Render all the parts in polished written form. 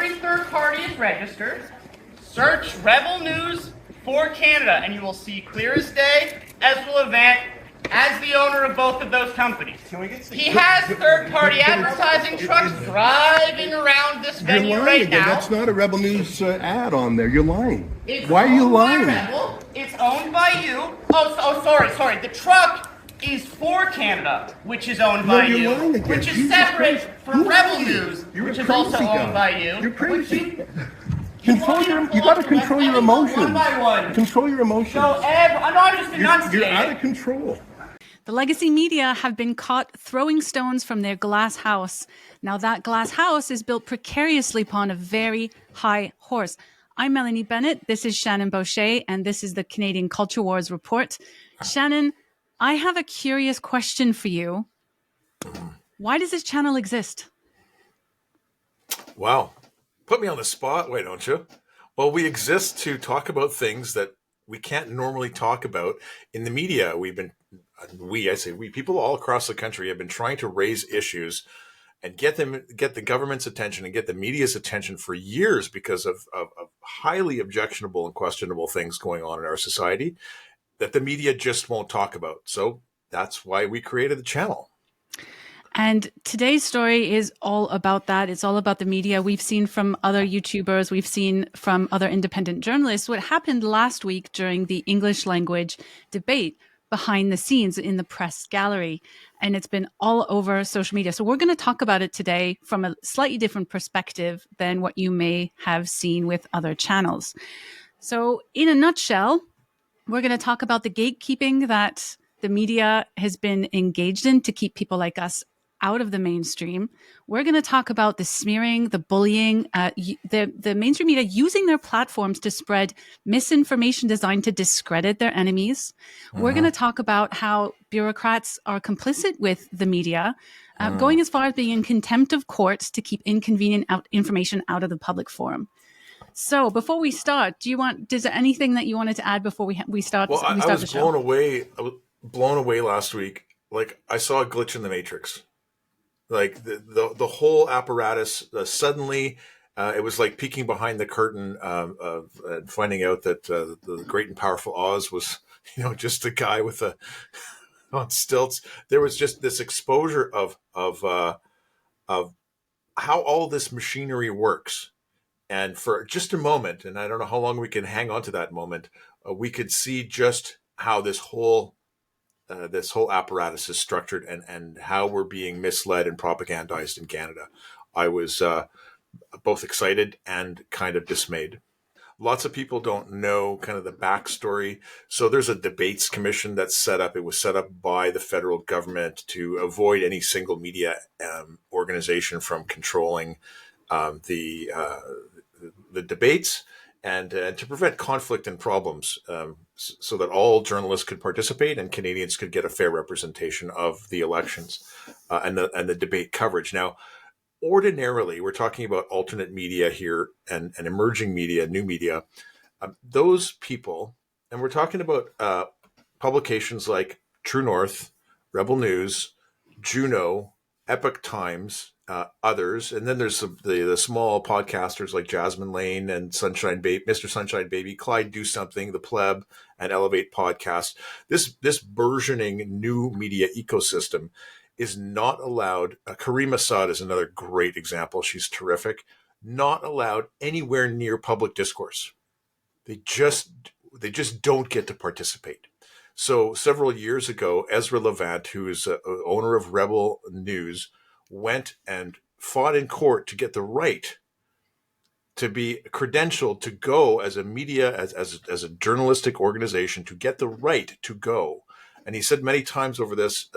every third party is registered, search Rebel News for Canada, and you will see clear as day Ezra Levant as the owner of both of those companies. He has third-party advertising trucks driving around this venue right now. That's not a Rebel News ad on there. You're lying. It's Why are you lying? Rebel. It's owned by you. Sorry. The truck is for Canada, which is owned by you, which is separate from Rebel News, which is also owned by you. You're crazy. You got to control your emotions. One by one. Control your emotions. So, I'm just enunciating. You're out of control. The legacy media have been caught throwing stones from their glass house. Now that glass house is built precariously upon a very high horse. I'm Melanie Bennett. This is Shannon Boucher, and this is the Canadian Culture Wars Report. Shannon, I have a curious question for you. Why does this channel exist? Wow. Put me on the spot, why don't you? Well, we exist to talk about things that we can't normally talk about in the media. People all across the country have been trying to raise issues and get the government's attention and get the media's attention for years because of highly objectionable and questionable things going on in our society that the media just won't talk about. So that's why we created the channel. And today's story is all about that. It's all about the media. We've seen from other YouTubers, we've seen from other independent journalists what happened last week during the English language debate behind the scenes in the press gallery. And it's been all over social media. So we're going to talk about it today from a slightly different perspective than what you may have seen with other channels. So in a nutshell, we're going to talk about the gatekeeping that the media has been engaged in to keep people like us out of the mainstream. We're going to talk about the smearing, the bullying, the mainstream media using their platforms to spread misinformation designed to discredit their enemies. We're going to talk about how bureaucrats are complicit with the media, going as far as being in contempt of courts to keep inconvenient information out of the public forum. So before we start, is there anything that you wanted to add before we start? Well, I was blown away last week. Like, I saw a glitch in the Matrix. Like the whole apparatus suddenly, it was like peeking behind the curtain of finding out that the great and powerful Oz was, just a guy with on stilts. There was just this exposure of how all this machinery works, and for just a moment, and I don't know how long we can hang on to that moment, we could see just how this whole apparatus is structured and how we're being misled and propagandized in Canada. I was both excited and kind of dismayed. Lots of people don't know kind of the backstory. So there's a debates commission that's set up. It was set up by the federal government to avoid any single media organization from controlling the debates and to prevent conflict and problems, so that all journalists could participate and Canadians could get a fair representation of the elections and the debate coverage. Now, ordinarily, we're talking about alternate media here and emerging media, new media. Those people, and we're talking about publications like True North, Rebel News, Juno, Epoch Times, others, and then there's the small podcasters like Jasmine Lane and Mr. Sunshine Baby, Clyde Do Something, The Pleb, and Elevate Podcast. This burgeoning new media ecosystem is not allowed. Kareem Assad is another great example. She's terrific. Not allowed anywhere near public discourse. They just don't get to participate. So several years ago, Ezra Levant, who is owner of Rebel News, went and fought in court to get the right to be credentialed to go as a media, as a journalistic organization, to get the right to go. And he said many times over this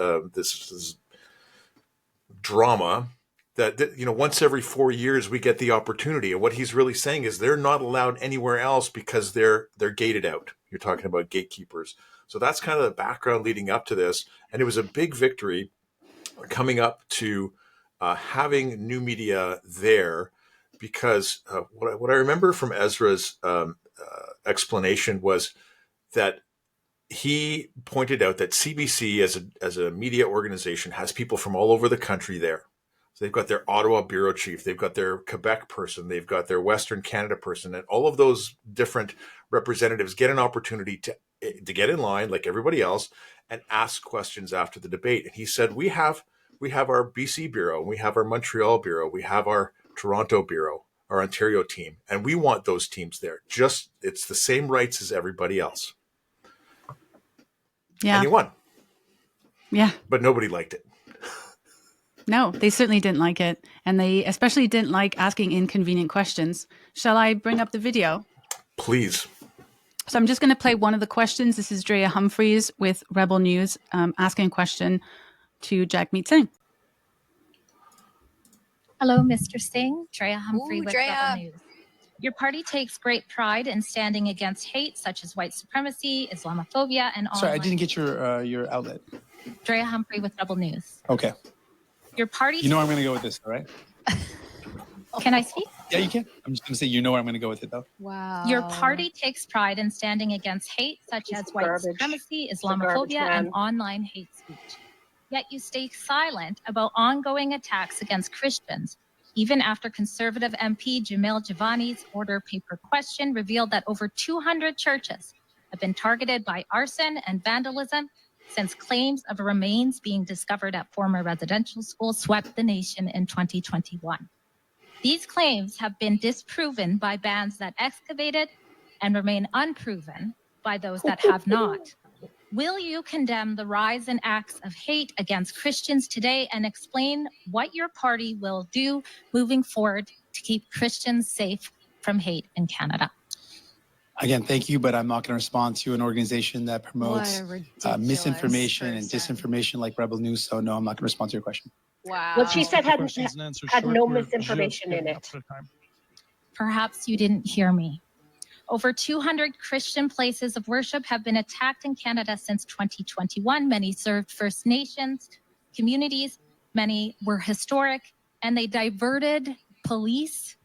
drama that once every 4 years we get the opportunity. And what he's really saying is they're not allowed anywhere else because they're gated out. You're talking about gatekeepers. So that's kind of the background leading up to this. And it was a big victory coming up to having new media there, because what I remember from Ezra's explanation was that he pointed out that CBC as a media organization has people from all over the country there. So they've got their Ottawa bureau chief, they've got their Quebec person, they've got their Western Canada person, and all of those different representatives get an opportunity to get in line like everybody else and ask questions after the debate. And he said, we have our BC bureau, we have our Montreal bureau, we have our Toronto bureau, our Ontario team, and we want those teams there. Just, it's the same rights as everybody else. Yeah. And he won. Yeah. But nobody liked it. No, they certainly didn't like it. And they especially didn't like asking inconvenient questions. Shall I bring up the video? Please. So I'm just going to play one of the questions. This is Drea Humphries with Rebel News asking a question to Jagmeet Singh. Hello, Mr. Singh. Drea Humphries with Drea. Rebel News. Your party takes great pride in standing against hate such as white supremacy, Islamophobia, and Sorry, I online. didn't get your outlet. Drea Humphries with Rebel News. Okay. Your party. You know where I'm going to go with this, all right? Can I speak? Yeah, you can. I'm just going to say you know where I'm going to go with it, though. Wow. Your party takes pride in standing against hate such as white supremacy, Islamophobia, and online hate speech. Yet you stay silent about ongoing attacks against Christians, even after conservative MP Jamil Javani's order paper question revealed that over 200 churches have been targeted by arson and vandalism since claims of remains being discovered at former residential schools swept the nation in 2021. These claims have been disproven by bands that excavated and remain unproven by those that have not. Will you condemn the rise in acts of hate against Christians today and explain what your party will do moving forward to keep Christians safe from hate in Canada? Again, thank you, but I'm not going to respond to an organization that promotes misinformation and disinformation like Rebel News. So no, I'm not going to respond to your question. Wow. What she said had no misinformation in it. Perhaps you didn't hear me. Over 200 Christian places of worship have been attacked in Canada since 2021. Many served First Nations communities, many were historic, and they diverted police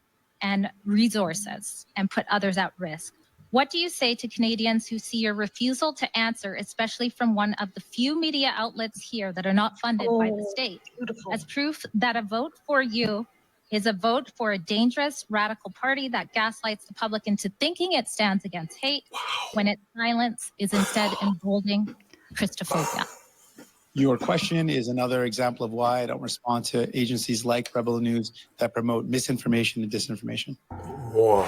and resources and put others at risk. What do you say to Canadians who see your refusal to answer, especially from one of the few media outlets here that are not funded by the state, as proof that a vote for you is a vote for a dangerous radical party that gaslights the public into thinking it stands against hate when its silence is instead emboldening Christophobia? Your question is another example of why I don't respond to agencies like Rebel News that promote misinformation and disinformation. Whoa.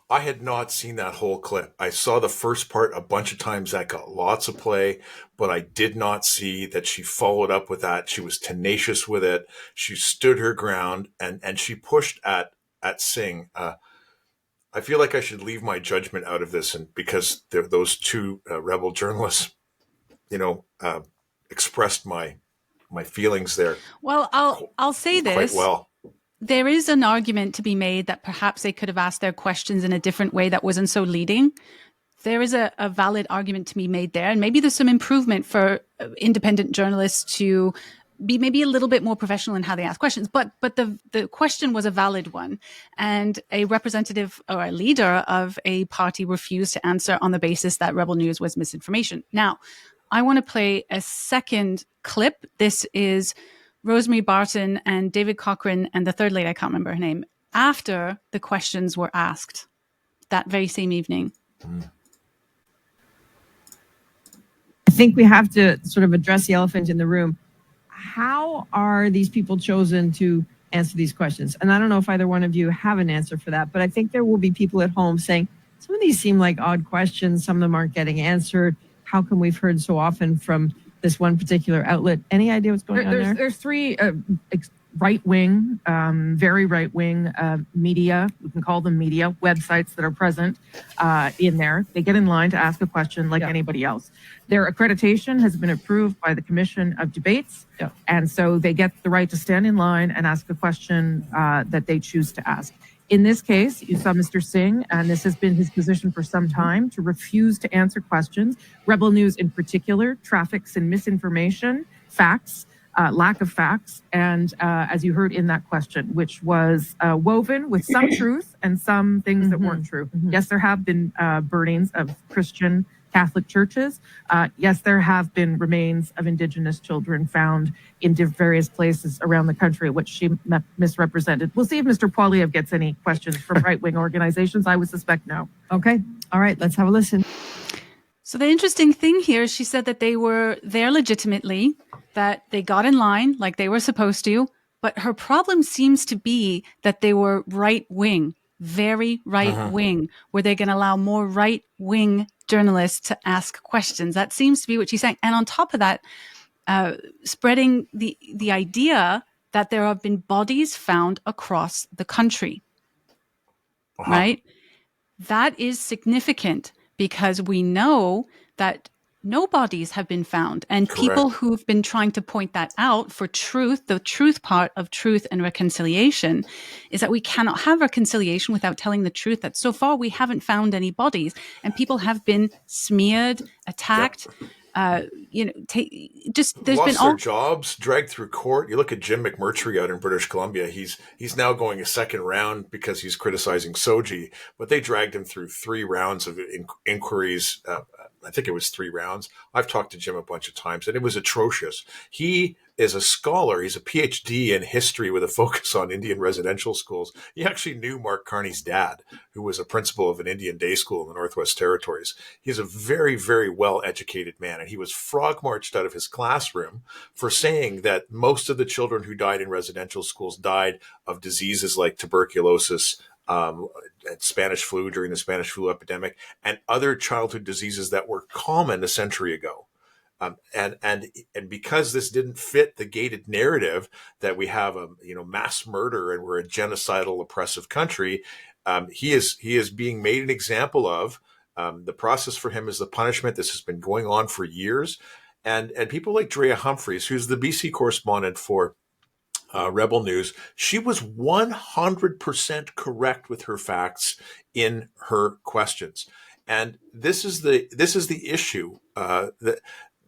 I had not seen that whole clip. I saw the first part a bunch of times. That got lots of play, but I did not see that she followed up with that. She was tenacious with it. She stood her ground and she pushed at Singh. I feel like I should leave my judgment out of this, and because those two Rebel journalists, expressed my feelings there. Well, I'll say this. Quite well. There is an argument to be made that perhaps they could have asked their questions in a different way that wasn't so leading. There is a valid argument to be made there. And maybe there's some improvement for independent journalists to be maybe a little bit more professional in how they ask questions. But the question was a valid one. And a representative or a leader of a party refused to answer on the basis that Rebel News was misinformation. Now, I want to play a second clip. This is Rosemary Barton and David Cochrane and the third lady, I can't remember her name, after the questions were asked that very same evening. I think we have to sort of address the elephant in the room. How are these people chosen to answer these questions? And I don't know if either one of you have an answer for that, but I think there will be people at home saying, some of these seem like odd questions. Some of them aren't getting answered. How come we've heard so often from this one particular outlet? Any idea what's going on there? There's three right-wing, very right-wing media, we can call them media, websites that are present in there. They get in line to ask a question like anybody else. Their accreditation has been approved by the Commission of Debates, and so they get the right to stand in line and ask a question that they choose to ask. In this case, you saw Mr. Singh, and this has been his position for some time, to refuse to answer questions. Rebel News in particular traffics in misinformation, facts, lack of facts, and as you heard in that question, which was woven with some truth and some things that weren't true. Yes, there have been burnings of Christian Catholic churches. Yes, there have been remains of Indigenous children found in various places around the country, which she misrepresented. We'll see if Mr. Poilievre gets any questions from right-wing organizations. I would suspect no. Okay. All right. Let's have a listen. So the interesting thing here is she said that they were there legitimately, that they got in line like they were supposed to, but her problem seems to be that they were right-wing, very right-wing. Were they going to allow more right-wing journalists to ask questions? That seems to be what she's saying. And on top of that, spreading the idea that there have been bodies found across the country, right? That is significant because we know that no bodies have been found. And people who've been trying to point that out for truth, the truth part of truth and reconciliation, is that we cannot have reconciliation without telling the truth, that so far we haven't found any bodies. And people have been smeared, attacked, there's lost been all their jobs, dragged through court. You look at Jim McMurtry out in British Columbia. He's now going a second round because he's criticizing Soji, but they dragged him through 3 rounds of inquiries. I think it was 3 rounds. I've talked to Jim a bunch of times, and it was atrocious. He is a scholar. He's a PhD in history with a focus on Indian residential schools. He actually knew Mark Carney's dad, who was a principal of an Indian day school in the Northwest Territories. He's a very, very well-educated man, and he was frog-marched out of his classroom for saying that most of the children who died in residential schools died of diseases like tuberculosis, Spanish flu during the Spanish flu epidemic, and other childhood diseases that were common a century ago. And because this didn't fit the gated narrative that we have a mass murder and we're a genocidal oppressive country, he is being made an example of. The process for him is the punishment. This has been going on for years, and people like Drea Humphries, who's the BC correspondent for Rebel News, she was 100% correct with her facts in her questions, and this is the issue.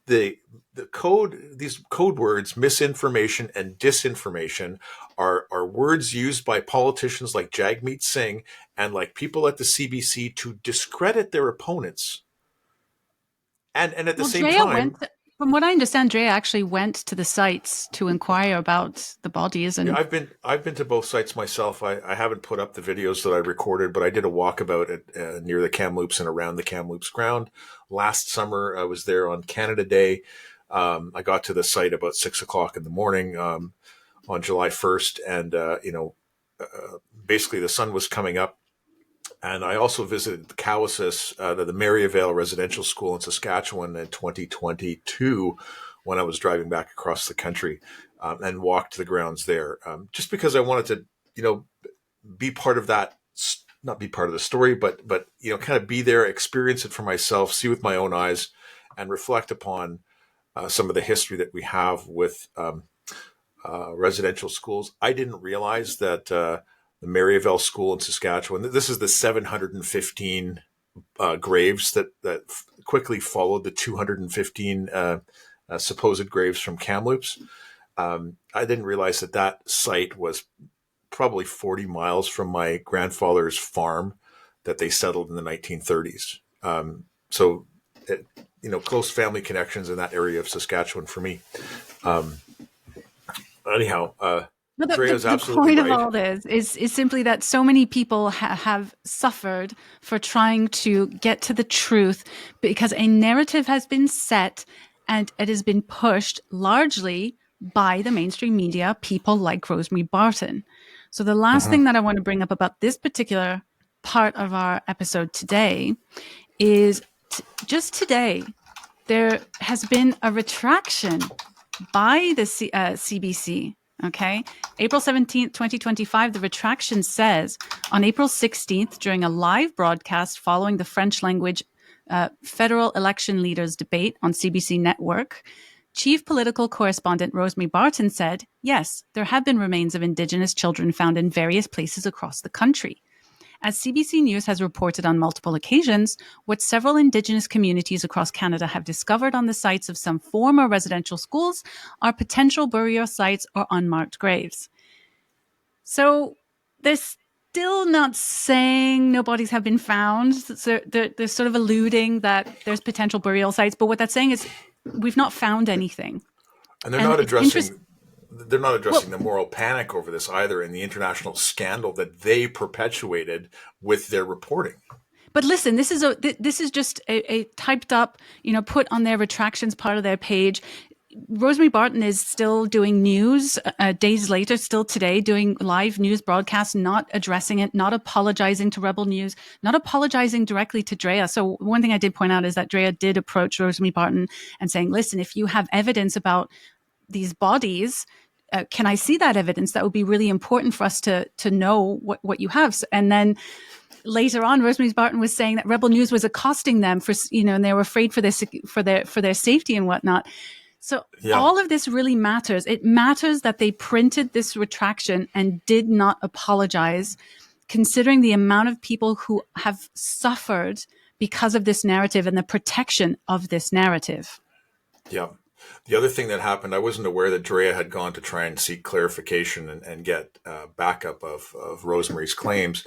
These code words, misinformation and disinformation, are words used by politicians like Jagmeet Singh and like people at the CBC to discredit their opponents. And at the same time, from what I understand, Drea actually went to the sites to inquire about the bodies. And I've been to both sites myself. I haven't put up the videos that I recorded, but I did a walkabout at near the Kamloops and around the Kamloops ground. Last summer, I was there on Canada Day. I got to the site about 6:00 in the morning on July 1st, and basically the sun was coming up. And I also visited the Cowessess, the Maryvale Residential School in Saskatchewan in 2022 when I was driving back across the country, and walked the grounds there, just because I wanted to, be part of that, not be part of the story, but kind of be there, experience it for myself, see with my own eyes, and reflect upon some of the history that we have with residential schools. I didn't realize that the Maryvale School in Saskatchewan, this is the 715 graves that quickly followed the 215 supposed graves from Kamloops. I didn't realize that site was probably 40 miles from my grandfather's farm that they settled in the 1930s. So, close family connections in that area of Saskatchewan for me. Anyhow, Drea's the absolutely point right. of all this is simply that so many people have suffered for trying to get to the truth because a narrative has been set and it has been pushed largely by the mainstream media, people like Rosemary Barton. So the last thing that I want to bring up about this particular part of our episode today is just today, there has been a retraction by the CBC. Okay. April 17th, 2025, the retraction says on April 16th, during a live broadcast following the French language federal election leaders debate on CBC Network, Chief Political Correspondent Rosemary Barton said, yes, there have been remains of Indigenous children found in various places across the country. As CBC News has reported on multiple occasions, what several Indigenous communities across Canada have discovered on the sites of some former residential schools are potential burial sites or unmarked graves. So this still not saying no bodies have been found. So they're sort of alluding that there's potential burial sites, but what that's saying is we've not found anything. And they're not addressing the moral panic over this either, in the international scandal that they perpetuated with their reporting. But listen, this is just a typed up, put on their retractions part of their page. Rosemary Barton is still doing news days later, still today, doing live news broadcasts, not addressing it, not apologizing to Rebel News, not apologizing directly to Drea. So one thing I did point out is that Drea did approach Rosemary Barton and saying, listen, if you have evidence about these bodies, can I see that evidence? That would be really important for us to know what you have. And then later on, Rosemary Barton was saying that Rebel News was accosting them for, and they were afraid for their safety and whatnot. So all of this really matters. It matters that they printed this retraction and did not apologize, considering the amount of people who have suffered because of this narrative and the protection of this narrative. Yeah. The other thing that happened, I wasn't aware that Drea had gone to try and seek clarification and get backup of Rosemary's claims.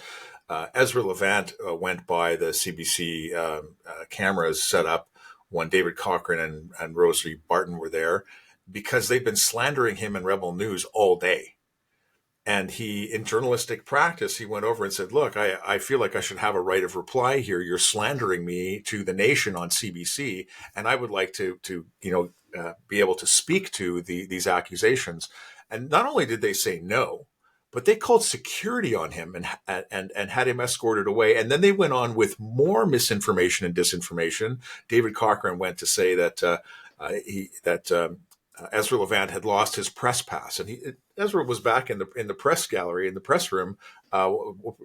Ezra Levant went by the CBC cameras set up when David Cochrane and Rosie Barton were there, because they've been slandering him in Rebel News all day. And in journalistic practice, he went over and said, look, I feel like I should have a right of reply here. You're slandering me to the nation on CBC, and I would like to be able to speak to these accusations. And not only did they say no, but they called security on him and had him escorted away. And then they went on with more misinformation and disinformation. David Cochrane went to say that Ezra Levant had lost his press pass, and Ezra was back in the press gallery, in the press room,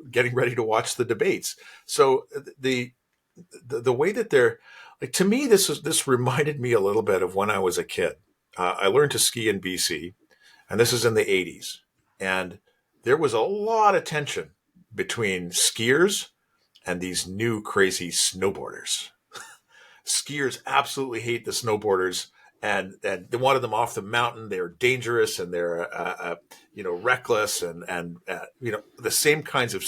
getting ready to watch the debates. So the way that they're, like, to me, this reminded me a little bit of when I was a kid. I learned to ski in BC, and this is in the 80s, and there was a lot of tension between skiers and these new crazy snowboarders. Skiers absolutely hate the snowboarders, and they wanted them off the mountain. They're dangerous, and they're reckless, and the same kinds of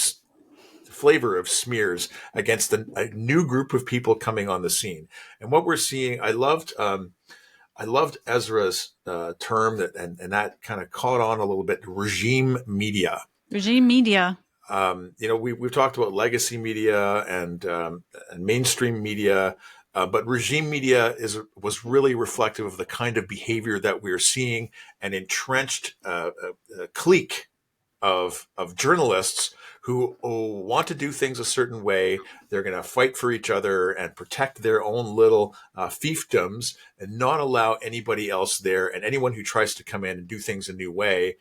flavor of smears against a new group of people coming on the scene. And what we're seeing, I loved Ezra's term and that kind of caught on a little bit. Regime media. Regime media. We've talked about legacy media and mainstream media, but regime media was really reflective of the kind of behavior that we're seeing, an entrenched clique of journalists who want to do things a certain way. They're going to fight for each other and protect their own little fiefdoms and not allow anybody else there. And anyone who tries to come in and do things a new way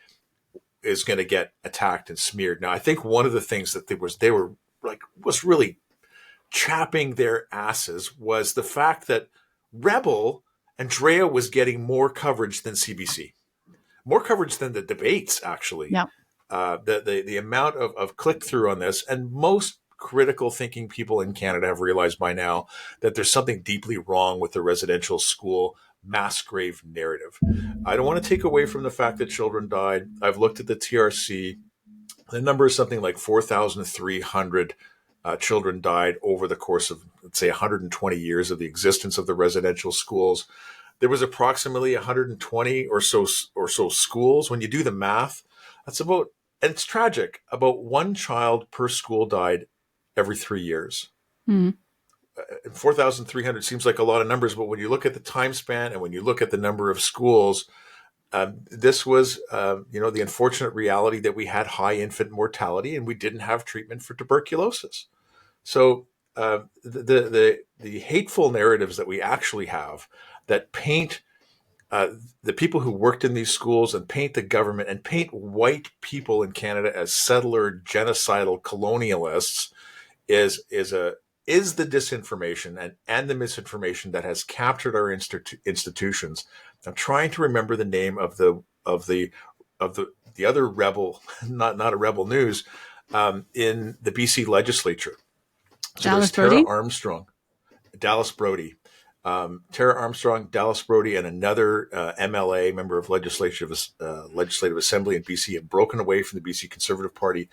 is going to get attacked and smeared. Now, I think one of the things that they were really chapping their asses was the fact that Rebel and Drea was getting more coverage than CBC, more coverage than the debates, actually. Yeah. The amount of click-through on this, and most critical thinking people in Canada have realized by now that there's something deeply wrong with the residential school mass grave narrative. I don't want to take away from the fact that children died. I've looked at the TRC. The number is something like 4,300 children died over the course of, let's say, 120 years of the existence of the residential schools. There was approximately 120 or so schools. When you do the math, that's about, and it's tragic, about one child per school died every 3 years. Mm. 4,300 seems like a lot of numbers, but when you look at the time span and when you look at the number of schools, this was, the unfortunate reality that we had high infant mortality and we didn't have treatment for tuberculosis. So the hateful narratives that we actually have that paint the people who worked in these schools and paint the government and paint white people in Canada as settler, genocidal colonialists is the disinformation and the misinformation that has captured our institutions. I'm trying to remember the name of the other rebel, not a Rebel News, in the BC legislature. So Dallas Tara Armstrong, Dallas Brody. Tara Armstrong, Dallas Brody, and another MLA, member of Legislative Assembly in BC, have broken away from the BC Conservative Party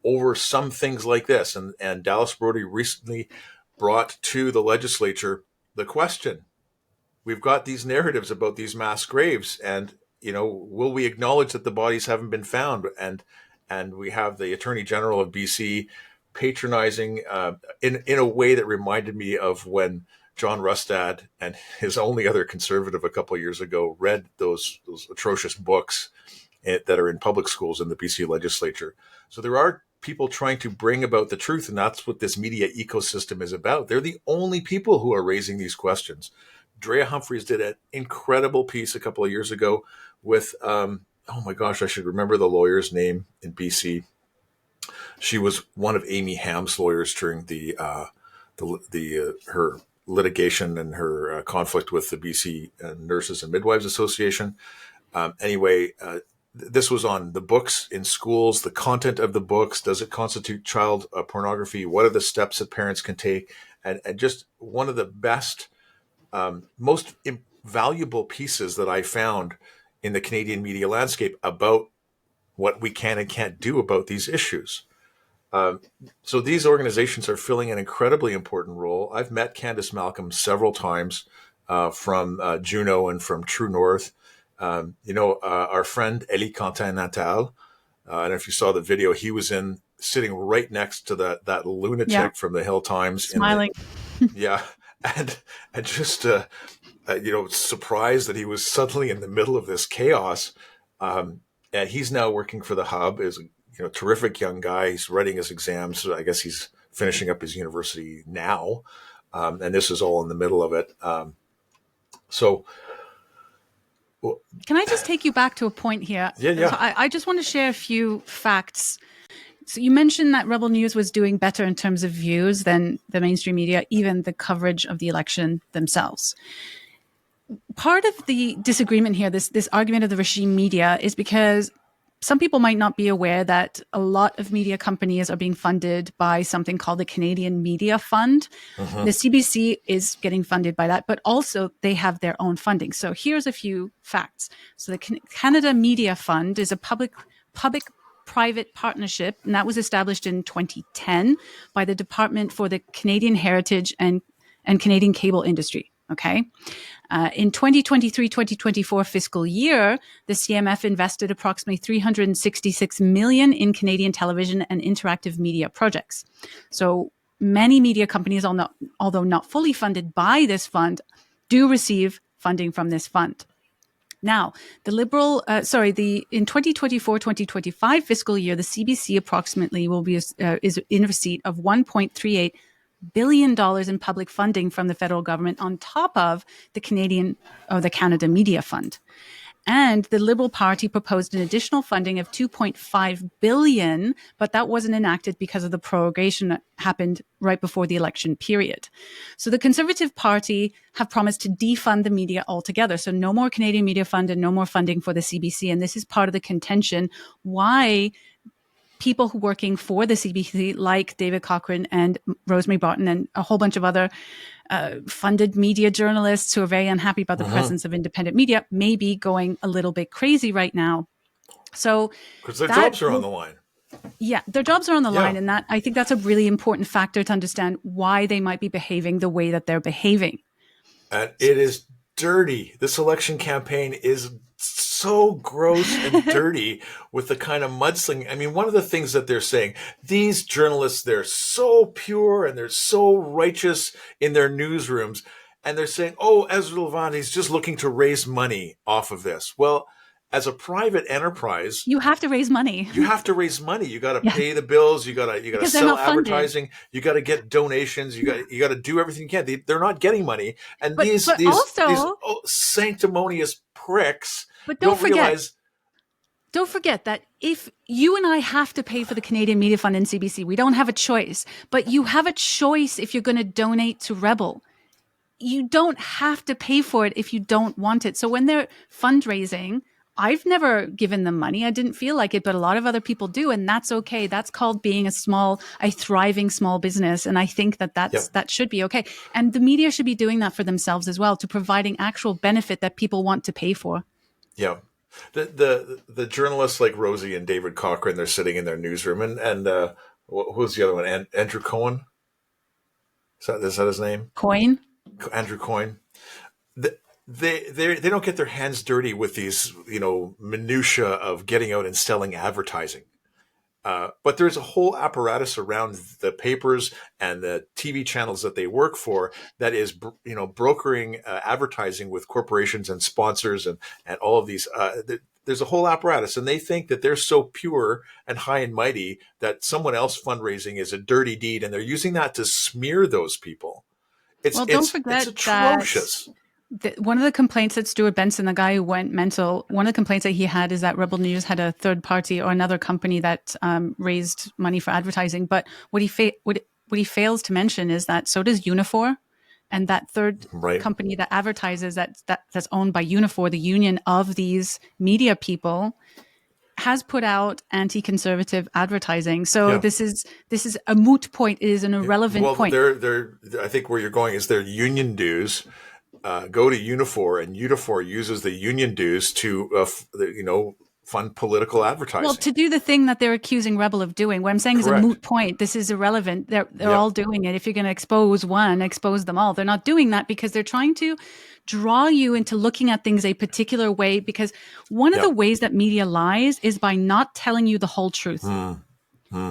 over some things like this. And Dallas Brody recently brought to the legislature the question. We've got these narratives about these mass graves, and will we acknowledge that the bodies haven't been found? And we have the Attorney General of BC patronizing in a way that reminded me of when John Rustad and his only other conservative a couple of years ago read those atrocious books that are in public schools in the BC legislature. So there are people trying to bring about the truth, and that's what this media ecosystem is about. They're the only people who are raising these questions. Drea Humphries did an incredible piece a couple of years ago with, oh my gosh, I should remember the lawyer's name in BC. She was one of Amy Hamm's lawyers during her litigation and her conflict with the BC Nurses and Midwives Association. This was on the books in schools, the content of the books. Does it constitute child pornography? What are the steps that parents can take? And just one of the best, most valuable pieces that I found in the Canadian media landscape about what we can and can't do about these issues. So these organizations are filling an incredibly important role. I've met Candace Malcolm several times from Juno and from True North. Our friend Elie Quentin-Natal, I don't know if you saw the video, he was sitting right next to that lunatic from the Hill Times. Smiling. And just, surprised that he was suddenly in the middle of this chaos. And he's now working for the Hub, is a terrific young guy. He's writing his exams. So I guess he's finishing up his university now. And this is all in the middle of it. Can I just take you back to a point here? Yeah. So I just want to share a few facts. So you mentioned that Rebel News was doing better in terms of views than the mainstream media, even the coverage of the election themselves. Part of the disagreement here, this argument of the regime media, is because some people might not be aware that a lot of media companies are being funded by something called the Canadian Media Fund. The CBC is getting funded by that, but also they have their own funding. So here's a few facts. So the Canada Media Fund is a public-private partnership, and that was established in 2010 by the Department for the Canadian Heritage and Canadian Cable Industry. Okay. In 2023-2024 fiscal year, the CMF invested approximately $366 million in Canadian television and interactive media projects. So many media companies, although not fully funded by this fund, do receive funding from this fund. Now, in 2024-2025 fiscal year, the CBC approximately is in receipt of $1.38 billion in public funding from the federal government on top of the Canada Media Fund. And the Liberal Party proposed an additional funding of $2.5 billion, but that wasn't enacted because of the prorogation that happened right before the election period. So the Conservative Party have promised to defund the media altogether. So no more Canadian Media Fund and no more funding for the CBC. And this is part of the contention why people who are working for the CBC, like David Cochrane and Rosemary Barton and a whole bunch of other funded media journalists who are very unhappy about the presence of independent media, may be going a little bit crazy right now. So because their jobs are on the line. Yeah, their jobs are on the line. And I think that's a really important factor to understand why they might be behaving the way that they're behaving. And it is dirty. This election campaign is so gross and dirty with the kind of mudslinging. I mean, one of the things that they're saying, these journalists, they're so pure and they're so righteous in their newsrooms. And they're saying, oh, Ezra Levant, he's just looking to raise money off of this. Well, as a private enterprise, you have to raise money. You have to raise money. You got to pay the bills. You got to sell advertising. You got to get donations. You got to do everything you can. They're not getting money. And these sanctimonious pricks. But don't forget that if you and I have to pay for the Canadian Media Fund and CBC, we don't have a choice. But you have a choice if you're going to donate to Rebel. You don't have to pay for it if you don't want it. So when they're fundraising, I've never given them money. I didn't feel like it, but a lot of other people do, and that's okay. That's called being a thriving small business, and I think that should be okay. And the media should be doing that for themselves as well, to providing actual benefit that people want to pay for. Yeah. The journalists like Rosie and David Cochrane, they're sitting in their newsroom, and who's the other one? Andrew Cohen. Is that his name? Coin. Andrew Coyne. They don't get their hands dirty with these minutia of getting out and selling advertising. But there's a whole apparatus around the papers and the TV channels that they work for that is, brokering advertising with corporations and sponsors and all of these. There's a whole apparatus, and they think that they're so pure and high and mighty that someone else fundraising is a dirty deed, and they're using that to smear those people. Don't forget it's atrocious. One of the complaints that Stuart Benson, the guy who went mental, one of the complaints that he had is that Rebel News had a third party or another company that raised money for advertising. But what he fails to mention is that so does Unifor, and that third company that advertises that's owned by Unifor, the union of these media people, has put out anti-conservative advertising. So this is a moot point. It is an irrelevant point. I think where you're going is their union dues go to Unifor, and Unifor uses the union dues to fund political advertising. Well, to do the thing that they're accusing Rebel of doing. What I'm saying is a moot point. This is irrelevant. They're all doing it. If you're going to expose one, expose them all. They're not doing that because they're trying to draw you into looking at things a particular way, because one of the ways that media lies is by not telling you the whole truth.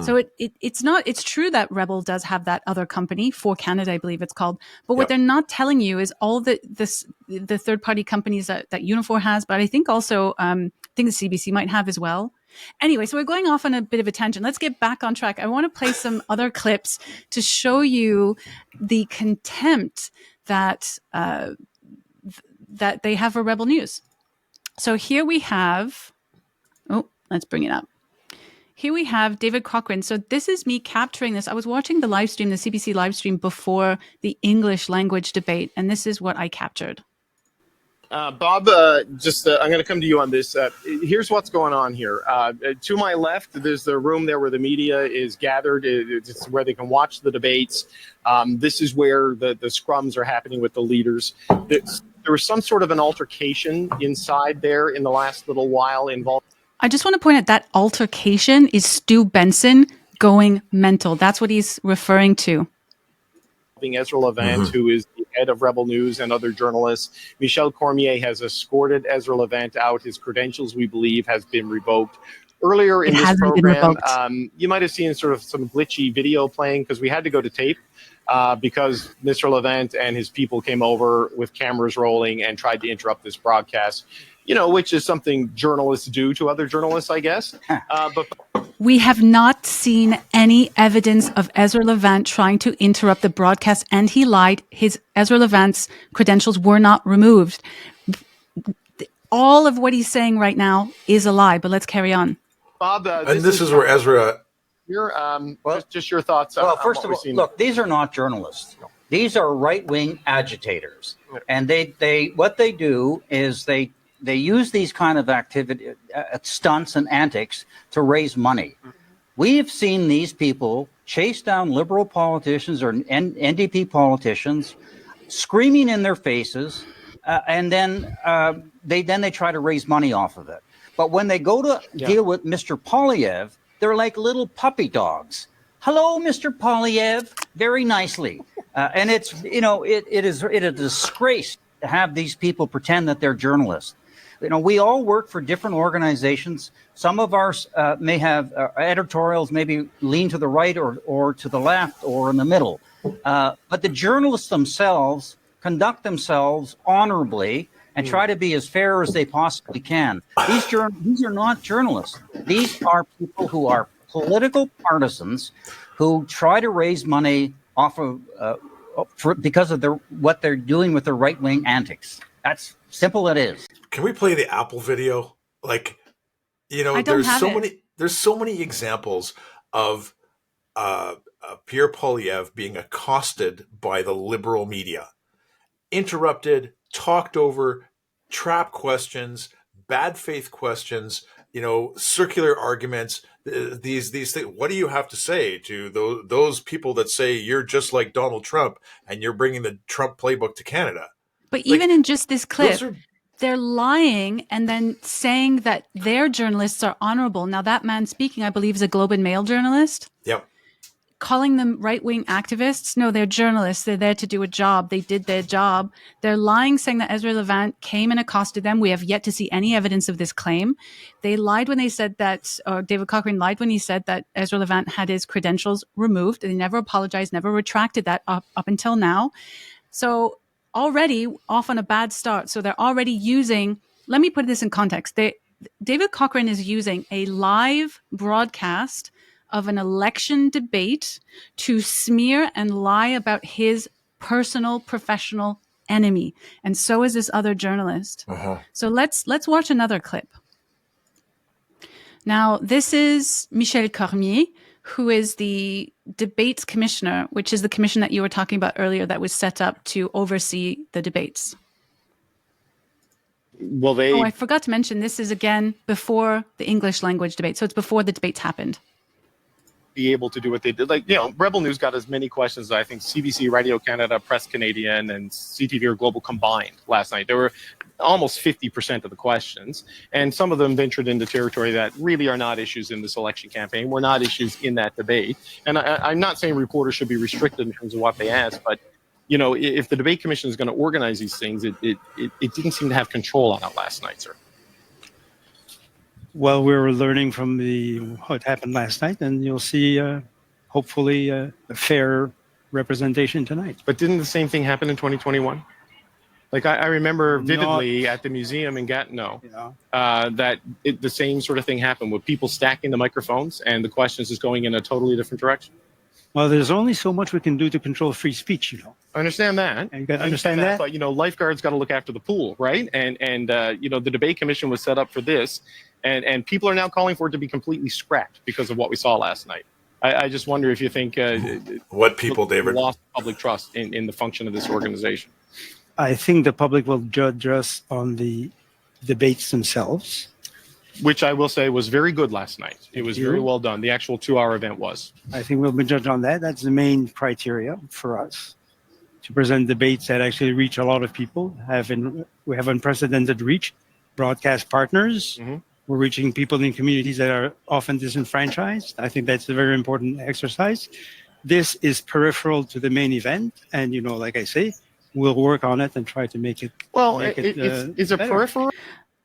So it's true that Rebel does have that other company, For Canada, I believe it's called. But what they're not telling you is all the third party companies that Unifor has, but I think also I think the CBC might have as well. Anyway, so we're going off on a bit of a tangent. Let's get back on track. I want to play some other clips to show you the contempt that they have for Rebel News. So here we have, let's bring it up. Here we have David Cochrane. So this is me capturing this. I was watching the live stream, the CBC live stream before the English language debate, and this is what I captured. Bob, I'm going to come to you on this. Here's what's going on here. To my left, there's the room there where the media is gathered. It's where they can watch the debates. This is where the scrums are happening with the leaders. There was some sort of an altercation inside there in the last little while involved. I just want to point out that altercation is Stu Benson going mental. That's what he's referring to. Ezra Levant, who is the head of Rebel News, and other journalists. Michel Cormier has escorted Ezra Levant out. His credentials, we believe, has been revoked. Earlier in this program, you might have seen sort of some glitchy video playing because we had to go to tape because Mr. Levant and his people came over with cameras rolling and tried to interrupt this broadcast. Which is something journalists do to other journalists, I guess. But we have not seen any evidence of Ezra Levant trying to interrupt the broadcast, and he lied. Ezra Levant's credentials were not removed. All of what he's saying right now is a lie, but let's carry on. Bob, this is where Ezra... just your thoughts. Well, first of all, look, these are not journalists. These are right-wing agitators. And what they do is they use these kind of activity, stunts and antics to raise money. We've seen these people chase down liberal politicians or NDP politicians, screaming in their faces, and then they try to raise money off of it. But when they go to deal with Mr. Poilievre, they're like little puppy dogs. Hello, Mr. Poilievre, very nicely. And it's it is a disgrace to have these people pretend that they're journalists. We all work for different organizations. Some of ours may have editorials maybe lean to the right or to the left or in the middle. But the journalists themselves conduct themselves honorably and try to be as fair as they possibly can. These are not journalists. These are people who are political partisans who try to raise money off of because of what they're doing with their right-wing antics. That's simple it is. Can we play the Apple video? There's so many examples of Pierre Poilievre being accosted by the liberal media, interrupted, talked over, trap questions, bad faith questions, circular arguments, these things. What do you have to say to those people that say you're just like Donald Trump and you're bringing the Trump playbook to Canada? But even in just this clip, they're lying and then saying that their journalists are honorable. Now, that man speaking, I believe, is a Globe and Mail journalist. Yep. Calling them right-wing activists. No, they're journalists. They're there to do a job. They did their job. They're lying, saying that Ezra Levant came and accosted them. We have yet to see any evidence of this claim. They lied when they said that, or David Cochrane lied when he said that Ezra Levant had his credentials removed. They never apologized, never retracted that up until now. So already off on a bad start. So they're already using, let me put this in context. David Cochrane is using a live broadcast of an election debate to smear and lie about his personal professional enemy. And so is this other journalist. So let's watch another clip. Now, this is Michel Cormier, who is the debates commissioner, which is the commission that you were talking about earlier that was set up to oversee the debates. Well, I forgot to mention, this is again before the English language debate. So it's before the debates happened. Be able to do what they did. Like, you know, Rebel News got as many questions as I think CBC, Radio Canada, Press Canadian, and CTV or Global combined last night. There were almost 50% of the questions, and some of them ventured into territory that really are not issues in this election campaign, were not issues in that debate. And I'm not saying reporters should be restricted in terms of what they ask, but, you know, if the debate commission is going to organize these things, it didn't seem to have control on it last night, sir. Well, we're learning from what happened last night, and you'll see, hopefully, a fair representation tonight. But didn't the same thing happen in 2021? Like, I remember vividly at the museum in Gatineau that the same sort of thing happened with people stacking the microphones and the questions is going in a totally different direction. Well, there's only so much we can do to control free speech, you know. I understand that. You got to understand that. But, you know, lifeguards got to look after the pool, right? And you know, the debate commission was set up for this. And people are now calling for it to be completely scrapped because of what we saw last night. I just wonder if you think what people, David, lost public trust in the function of this organization. I think the public will judge us on the debates themselves, which I will say was very good last night. It was very well done. The actual 2-hour event was. I think we'll be judged on that. That's the main criteria for us, to present debates that actually reach a lot of people. We have unprecedented reach, broadcast partners. Mm-hmm. We're reaching people in communities that are often disenfranchised. I think that's a very important exercise. This is peripheral to the main event. And, you know, like I say, we'll work on it and try to make it. Well, it's a peripheral.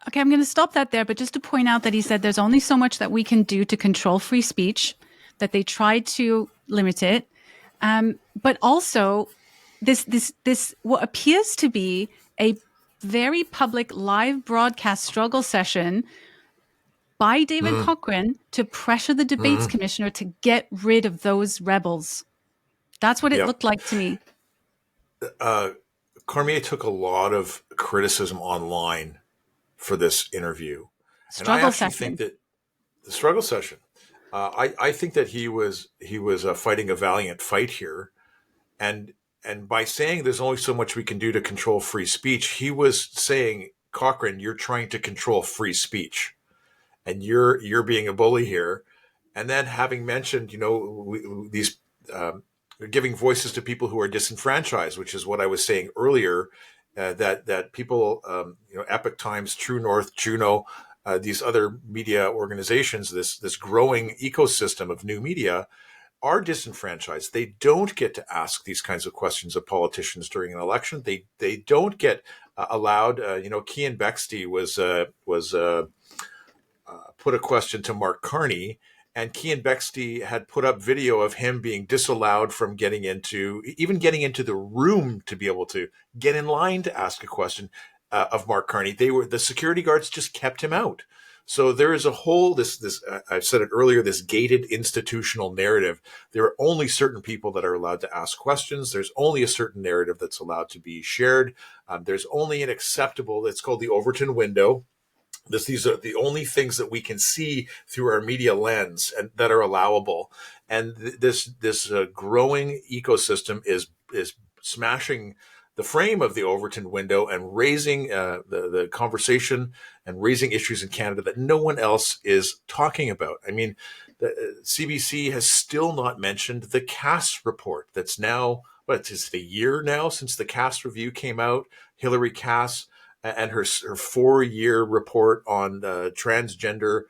Okay, I'm going to stop that there. But just to point out that he said there's only so much that we can do to control free speech, that they tried to limit it. But also this what appears to be a very public live broadcast struggle session by David Cochrane to pressure the debates commissioner to get rid of those rebels. That's what it looked like to me. Cormier took a lot of criticism online for this interview. Struggle session. Think that the struggle session. I think that he was fighting a valiant fight here, and by saying there's only so much we can do to control free speech, he was saying, Cochrane, you're trying to control free speech. And you're being a bully here, and then having mentioned, you know, these giving voices to people who are disenfranchised, which is what I was saying earlier, that people, you know, Epoch Times, True North, Juno, these other media organizations, this growing ecosystem of new media, are disenfranchised. They don't get to ask these kinds of questions of politicians during an election. They don't get allowed. You know, Cian Bexty was put a question to Mark Carney, and Cian Bexty had put up video of him being disallowed from getting into the room to be able to get in line to ask a question of Mark Carney. The security guards just kept him out. So there is a whole, I've said it earlier, this gated institutional narrative. There are only certain people that are allowed to ask questions. There's only a certain narrative that's allowed to be shared. There's only an acceptable, it's called the Overton window. These are the only things that we can see through our media lens and that are allowable. And this growing ecosystem is smashing the frame of the Overton window and raising the conversation and raising issues in Canada that no one else is talking about. I mean, the CBC has still not mentioned the Cass report. That's now, it's a year now since the Cass review came out. Hilary Cass and her 4-year report on transgender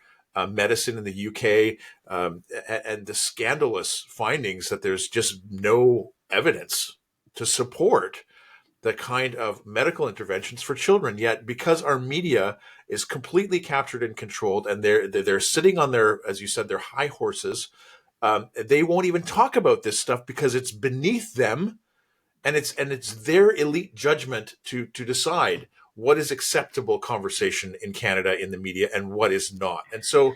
medicine in the UK, and the scandalous findings that there's just no evidence to support the kind of medical interventions for children. Yet, because our media is completely captured and controlled, and they're sitting on their, as you said, their high horses, they won't even talk about this stuff because it's beneath them, and it's their elite judgment to decide what is acceptable conversation in Canada in the media and what is not. And so,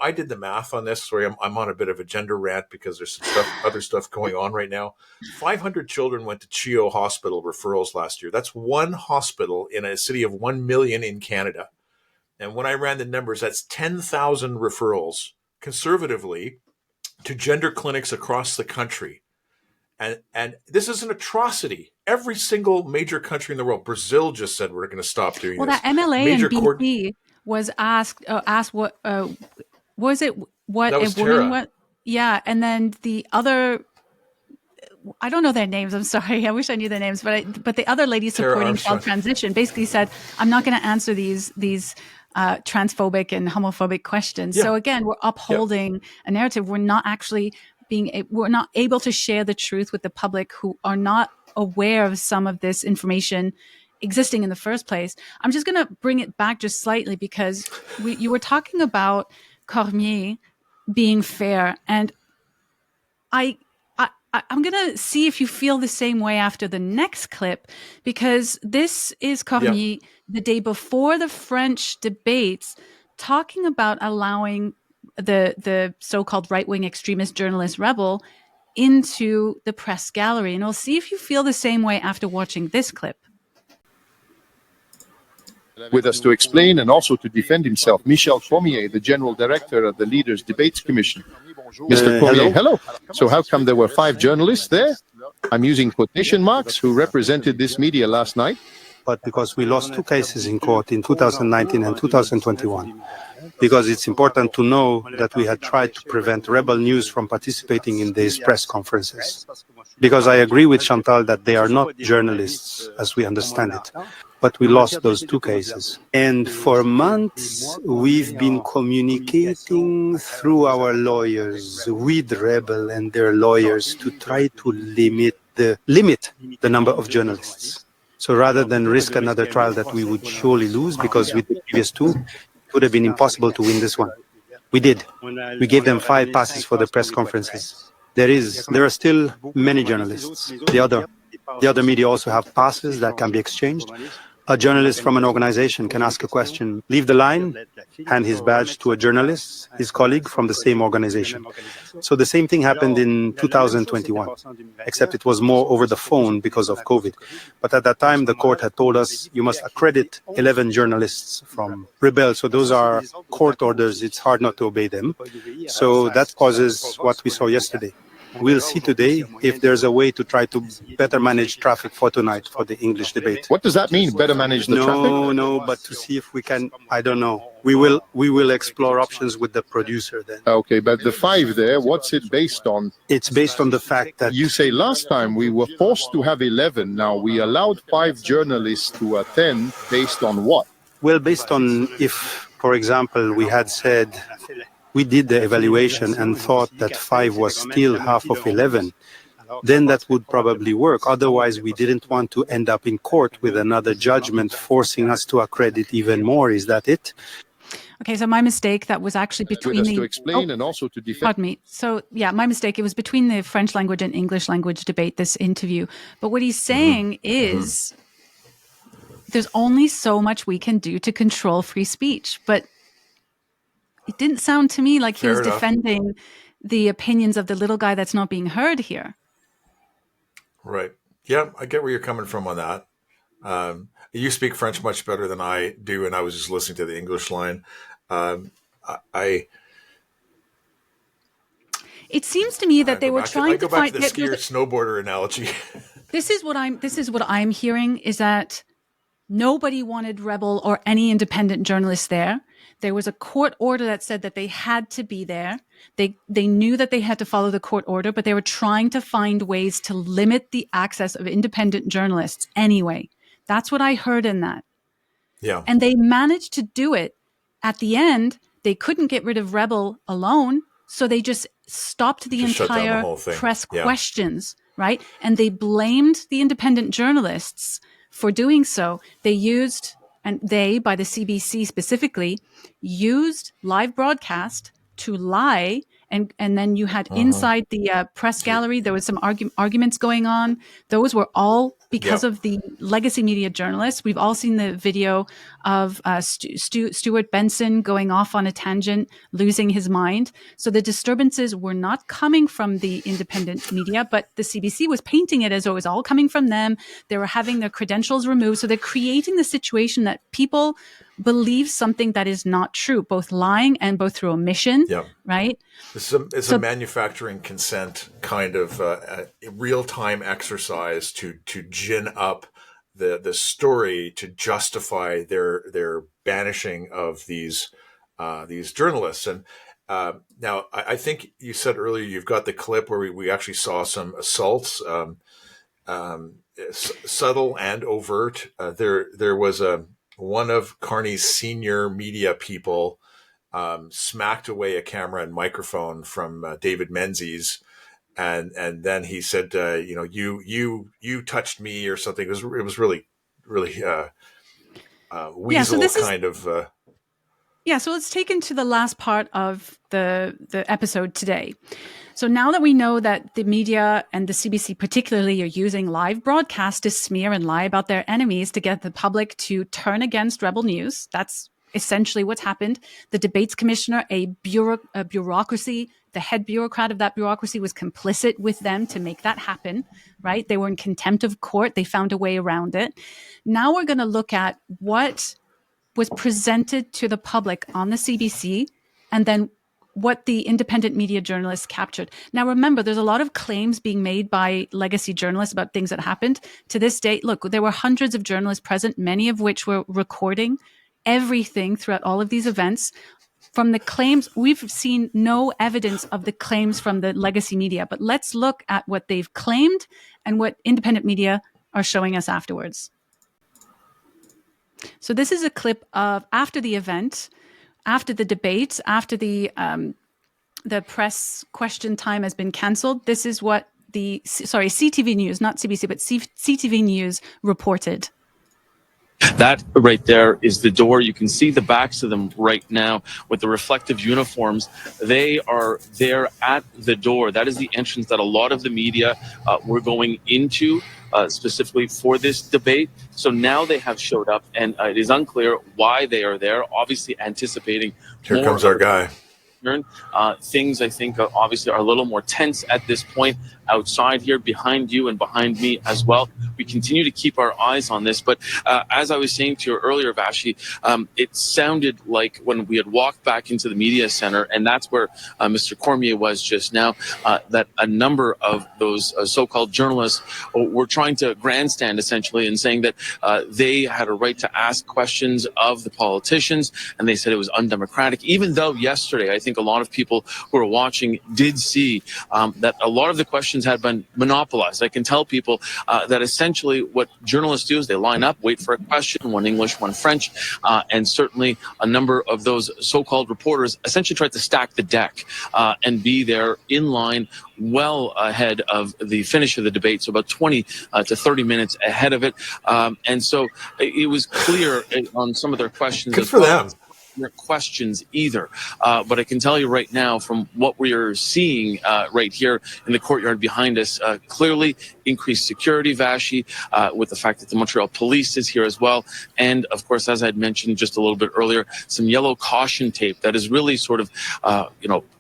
I did the math on this. Sorry, I'm on a bit of a gender rant because there's some other stuff going on right now. 500 children went to CHEO Hospital referrals last year. That's one hospital in a city of 1 million in Canada. And when I ran the numbers, that's 10,000 referrals conservatively to gender clinics across the country. And this is an atrocity. Every single major country in the world, Brazil just said we're going to stop doing this. Well, that MLA Major in BC was asked what was it? What that was a woman? Tara. What? Yeah, and then the other, I don't know their names. I'm sorry. I wish I knew their names, but the other lady supporting child transition basically said, "I'm not going to answer these transphobic and homophobic questions." Yeah. So again, we're upholding a narrative. We're not actually we're not able to share the truth with the public who are not aware of some of this information existing in the first place. I'm just going to bring it back just slightly because you were talking about Cormier being fair, and I'm going to see if you feel the same way after the next clip, because this is Cormier the day before the French debates talking about allowing the so-called right-wing extremist journalist Rebel into the press gallery. And we'll see if you feel the same way after watching this clip. With us to explain and also to defend himself, Michel Cormier, the General Director of the Leaders Debates Commission. Mr. Cormier, hello. So how come there were 5 journalists there? I'm using quotation marks, who represented this media last night. But because we lost 2 cases in court in 2019 and 2021. Because it's important to know that we had tried to prevent Rebel News from participating in these press conferences. Because I agree with Chantal that they are not journalists, as we understand it. But we lost those 2 cases. And for months, we've been communicating through our lawyers with Rebel and their lawyers to try to limit the number of journalists. So rather than risk another trial that we would surely lose, because with the previous 2, it would have been impossible to win this one. We did. We gave them 5 passes for the press conferences. There are still many journalists. The other media also have passes that can be exchanged. A journalist from an organization can ask a question, leave the line, hand his badge to a journalist, his colleague from the same organization. So the same thing happened in 2021, except it was more over the phone because of COVID. But at that time, the court had told us you must accredit 11 journalists from Rebel. So those are court orders. It's hard not to obey them. So that causes what we saw yesterday. We'll see today if there's a way to try to better manage traffic for tonight for the English debate. What does that mean, better manage the traffic? No, but to see if we can, I don't know. We will explore options with the producer then. Okay, but the 5 there, what's it based on? It's based on the fact that... You say last time we were forced to have 11. Now we allowed 5 journalists to attend based on what? Well, based on if, for example, we had said... We did the evaluation and thought that 5 was still half of 11, then that would probably work. Otherwise, we didn't want to end up in court with another judgment forcing us to accredit even more. Is that it? Okay, so my mistake, that was actually between to explain and also to defend. Pardon me. So yeah, my mistake. It was between the French language and English language debate, this interview. But what he's saying is there's only so much we can do to control free speech. But it didn't sound to me like he was defending the opinions of the little guy that's not being heard here. Right. Yeah, I get where you're coming from on that. You speak French much better than I do, and I was just listening to the English line. It seems to me that they were trying to find the skier snowboarder analogy. This is what I'm hearing, is that nobody wanted Rebel or any independent journalists there. There was a court order that said that they had to be there. They knew that they had to follow the court order, but they were trying to find ways to limit the access of independent journalists anyway. That's what I heard in that. Yeah. And they managed to do it. At the end, they couldn't get rid of Rebel alone, so they just stopped the Just shut down the entire whole thing. press Yeah. questions, right? And they blamed the independent journalists for doing so. They used, and they, by the CBC specifically, used live broadcast to lie. And then you had inside the press gallery, there was some arguments going on. Those were all because of the legacy media journalists. We've all seen the video of Stuart Benson going off on a tangent, losing his mind. So the disturbances were not coming from the independent media, but the CBC was painting it as though it was all coming from them. They were having their credentials removed. So they're creating the situation that people believe something that is not true, both lying and both through omission, right? It's a manufacturing consent kind of real-time exercise to gin up the story to justify their banishing of these journalists. And now I think you said earlier you've got the clip where we actually saw some assaults, subtle and overt. There was one of Carney's senior media people smacked away a camera and microphone from David Menzies, and then he said, you touched me or something. It was really weasel kind of. So let's take into the last part of the episode today. So now that we know that the media and the CBC particularly are using live broadcast to smear and lie about their enemies to get the public to turn against Rebel News, that's essentially what's happened. The debates commissioner, a bureaucracy, the head bureaucrat of that bureaucracy was complicit with them to make that happen, right? They were in contempt of court. They found a way around it. Now we're going to look at what was presented to the public on the CBC and then what the independent media journalists captured. Now, remember, there's a lot of claims being made by legacy journalists about things that happened. To this date, look, there were hundreds of journalists present, many of which were recording everything throughout all of these events. From the claims, we've seen no evidence of the claims from the legacy media, but let's look at what they've claimed and what independent media are showing us afterwards. So this is a clip of after the event, after the debate, after the press question time has been cancelled. This is what CTV News, not CBC, but CTV News reported. That right there is the door. You can see the backs of them right now with the reflective uniforms. They are there at the door. That is the entrance that a lot of the media were going into specifically for this debate. So now they have showed up, and it is unclear why they are there, obviously anticipating. Here comes our guy. Things, I think, obviously are a little more tense at this point outside here, behind you and behind me as well. We continue to keep our eyes on this. But as I was saying to you earlier, Vashi, it sounded like when we had walked back into the media center, and that's where Mr. Cormier was just now, that a number of those so-called journalists were trying to grandstand, essentially, and saying that they had a right to ask questions of the politicians, and they said it was undemocratic, even though yesterday, I think a lot of people who were watching did see that a lot of the questions had been monopolized. I can tell people that essentially what journalists do is they line up, wait for a question, one English, one French, and certainly a number of those so-called reporters essentially tried to stack the deck and be there in line well ahead of the finish of the debate, so about 20 to 30 minutes ahead of it. And so it was clear on some of their questions. Good for them. Questions either, but I can tell you right now from what we are seeing right here in the courtyard behind us, clearly increased security, Vashi, with the fact that the Montreal police is here as well, and of course, as I'd mentioned just a little bit earlier, some yellow caution tape that is really sort of